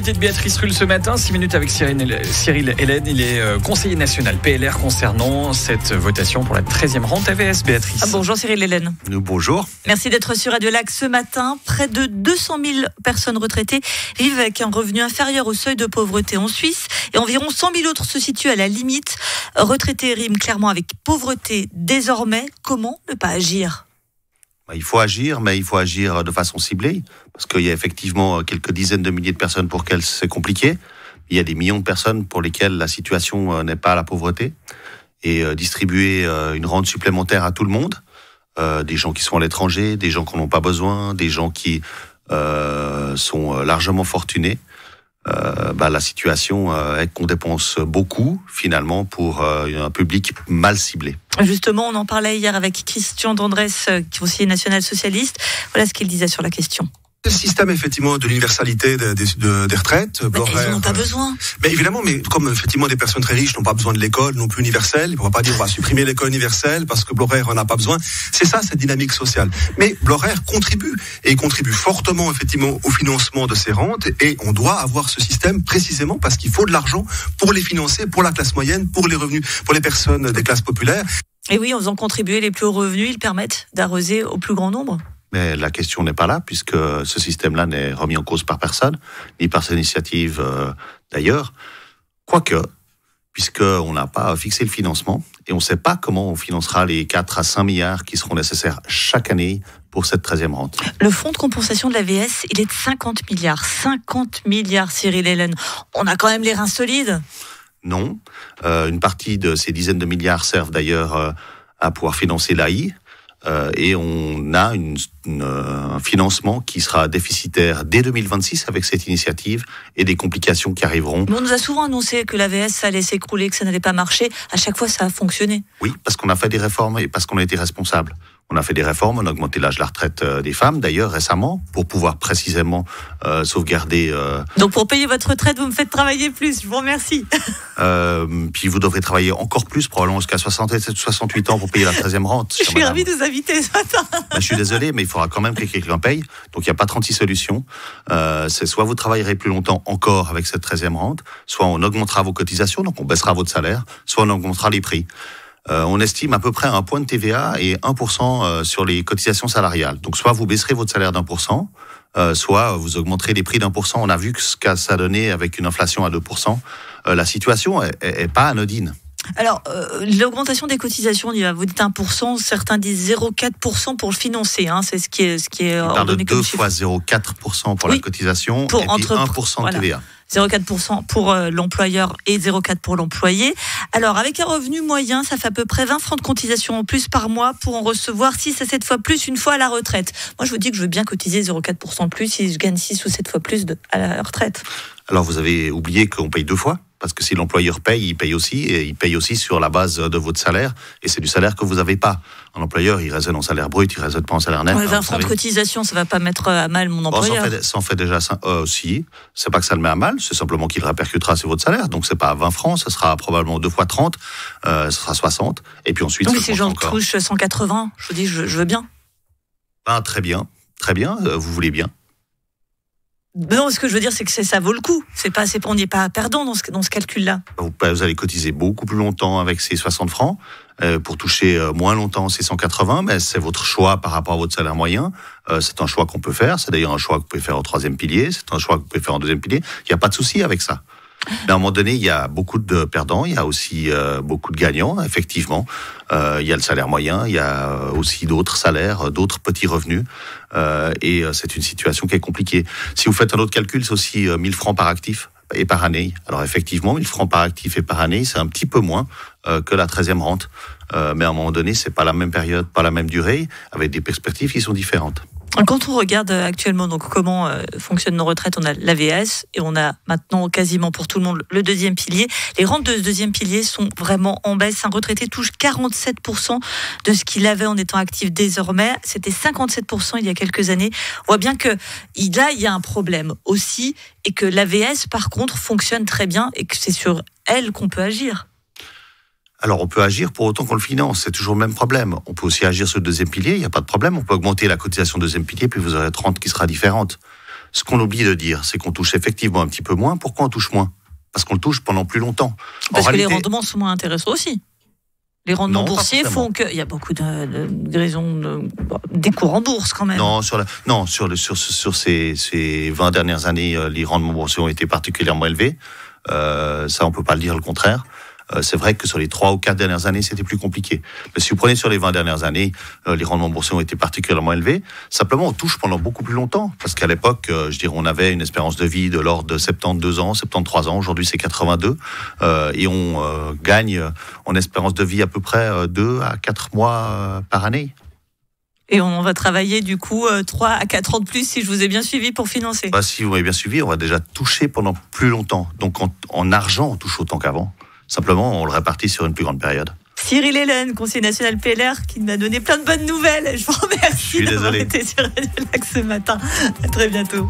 l'invité de Béatrice Rulle ce matin, 6 minutes avec Cyril Hélène. Il est conseiller national PLR concernant cette votation pour la 13e rente AVS. Béatrice. Bonjour Cyril Hélène. Bonjour. Merci d'être sur Radio Lac ce matin. Près de 200 000 personnes retraitées vivent avec un revenu inférieur au seuil de pauvreté en Suisse et environ 100 000 autres se situent à la limite. Retraités rime clairement avec pauvreté désormais. Comment ne pas agir ? Il faut agir, mais il faut agir de façon ciblée, parce qu'il y a effectivement quelques dizaines de milliers de personnes pour lesquelles c'est compliqué. Il y a des millions de personnes pour lesquelles la situation n'est pas la pauvreté. Et distribuer une rente supplémentaire à tout le monde, des gens qui sont à l'étranger, des gens qui n'en ont pas besoin, des gens qui sont largement fortunés, la situation est qu'on dépense beaucoup, finalement, pour un public mal ciblé. Justement, on en parlait hier avec Christian D'Andrès, conseiller national socialiste. Voilà ce qu'il disait sur la question. Le système, effectivement, de l'universalité des retraites. Ils n'ont pas besoin. Mais évidemment, mais comme, effectivement, des personnes très riches n'ont pas besoin de l'école non plus universelle, on ne va pas dire on va supprimer l'école universelle parce que Blorer en a pas besoin. C'est ça, cette dynamique sociale. Mais Blorer contribue, et il contribue fortement, effectivement, au financement de ces rentes, et on doit avoir ce système précisément parce qu'il faut de l'argent pour les financer, pour la classe moyenne, pour les revenus, pour les personnes des classes populaires. Et oui, en faisant contribuer les plus hauts revenus, ils permettent d'arroser au plus grand nombre. Mais la question n'est pas là, puisque ce système-là n'est remis en cause par personne, ni par ses initiatives d'ailleurs. Quoique, puisqu'on n'a pas fixé le financement, et on ne sait pas comment on financera les 4 à 5 milliards qui seront nécessaires chaque année pour cette 13e rente. Le fonds de compensation de l'AVS, il est de 50 milliards. 50 milliards, Cyril Hélène. On a quand même les reins solides. Non. Une partie de ces dizaines de milliards servent d'ailleurs à pouvoir financer l'AI. Et on a un financement qui sera déficitaire dès 2026 avec cette initiative et des complications qui arriveront. Mais on nous a souvent annoncé que l'AVS allait s'écrouler, que ça n'allait pas marcher. À chaque fois, ça a fonctionné. Oui, parce qu'on a fait des réformes et parce qu'on a été responsable. On a fait des réformes, on a augmenté l'âge de la retraite des femmes, d'ailleurs, récemment, pour pouvoir précisément sauvegarder... Donc, pour payer votre retraite, vous me faites travailler plus. Je vous remercie. Puis vous devrez travailler encore plus, probablement jusqu'à 67 ou 68 ans pour payer la 13e rente. Je suis ravie de vous inviter ce matin. Je suis désolé, mais il faudra quand même que quelqu'un paye. Donc, il n'y a pas 36 solutions. C'est soit vous travaillerez plus longtemps encore avec cette 13e rente, soit on augmentera vos cotisations, donc on baissera votre salaire, soit on augmentera les prix. On estime à peu près 1 point de TVA et 1% sur les cotisations salariales. Donc, soit vous baisserez votre salaire d'1%, soit vous augmenterez les prix d'1%. On a vu ce que ça a donné avec une inflation à 2%. La situation est pas anodine. Alors, l'augmentation des cotisations, vous dites 1%, certains disent 0,4% pour le financer. C'est ce qui est on parle de 2 chiffre. fois 0,4% pour la cotisation et puis 1% de TVA. 0,4% pour l'employeur et 0,4% pour l'employé. Alors, avec un revenu moyen, ça fait à peu près 20 francs de cotisation en plus par mois pour en recevoir 6 à 7 fois plus une fois à la retraite. Moi, je vous dis que je veux bien cotiser 0,4% plus si je gagne 6 ou 7 fois plus à la retraite. Alors, vous avez oublié qu'on paye 2 fois. Parce que si l'employeur paye, il paye aussi, et il paye aussi sur la base de votre salaire, et c'est du salaire que vous n'avez pas. Un employeur, il raisonne en salaire brut, il raisonne pas en salaire net. 20 francs de cotisation, ça va pas mettre à mal mon employeur. Ça en fait déjà si. C'est pas que ça le met à mal, c'est simplement qu'il répercutera sur votre salaire. Donc c'est pas 20 francs, ce sera probablement 2 fois 30, ce sera 60, et puis ensuite. Donc si j'en touche 180, je vous dis, je veux bien. Très bien, vous voulez bien. Non, ce que je veux dire, c'est que ça vaut le coup. On n'est pas perdant dans ce calcul-là. Vous allez cotiser beaucoup plus longtemps avec ces 60 francs pour toucher moins longtemps ces 180, mais c'est votre choix par rapport à votre salaire moyen. C'est un choix qu'on peut faire. C'est d'ailleurs un choix que vous pouvez faire au 3e pilier. C'est un choix que vous pouvez faire en 2e pilier. Il n'y a pas de souci avec ça. Mais à un moment donné, il y a beaucoup de perdants, il y a aussi beaucoup de gagnants, effectivement. Il y a le salaire moyen, il y a aussi d'autres salaires, d'autres petits revenus. Et c'est une situation qui est compliquée. Si vous faites un autre calcul, c'est aussi 1000 francs par actif et par année. Alors effectivement, 1000 francs par actif et par année, c'est un petit peu moins que la 13e rente. Mais à un moment donné, c'est pas la même période, pas la même durée, avec des perspectives qui sont différentes. Quand on regarde actuellement comment fonctionnent nos retraites, on a l'AVS et on a maintenant quasiment pour tout le monde le 2e pilier. Les rentes de ce 2e pilier sont vraiment en baisse. Un retraité touche 47% de ce qu'il avait en étant actif désormais. C'était 57% il y a quelques années. On voit bien que là, il y a un problème aussi et que l'AVS, par contre, fonctionne très bien et que c'est sur elle qu'on peut agir. Alors, on peut agir pour autant qu'on le finance. C'est toujours le même problème. On peut aussi agir sur le 2e pilier. Il n'y a pas de problème. On peut augmenter la cotisation 2e pilier, puis vous aurez 30 qui sera différente. Ce qu'on oublie de dire, c'est qu'on touche effectivement un petit peu moins. Pourquoi on touche moins ? Parce qu'on le touche pendant plus longtemps. Parce que les rendements sont moins intéressants aussi. Les rendements boursiers font qu'il y a beaucoup de raisons, des cours en bourse quand même. Non, sur ces 20 dernières années, les rendements boursiers ont été particulièrement élevés. Ça, on peut pas le dire le contraire. C'est vrai que sur les 3 ou 4 dernières années, c'était plus compliqué. Mais si vous prenez sur les 20 dernières années, les rendements boursiers ont été particulièrement élevés. Simplement, on touche pendant beaucoup plus longtemps. Parce qu'à l'époque, on avait une espérance de vie de l'ordre de 72 ans, 73 ans. Aujourd'hui, c'est 82. Et on gagne en espérance de vie à peu près 2 à 4 mois par année. Et on va travailler du coup 3 à 4 ans de plus, si je vous ai bien suivi, pour financer. Si vous m'avez bien suivi, on va déjà toucher pendant plus longtemps. Donc en argent, on touche autant qu'avant. Simplement, on le répartit sur une plus grande période. Cyril Hélène, conseiller national PLR, qui m'a donné plein de bonnes nouvelles. Je vous remercie d'avoir été sur Radio Lac ce matin. À très bientôt.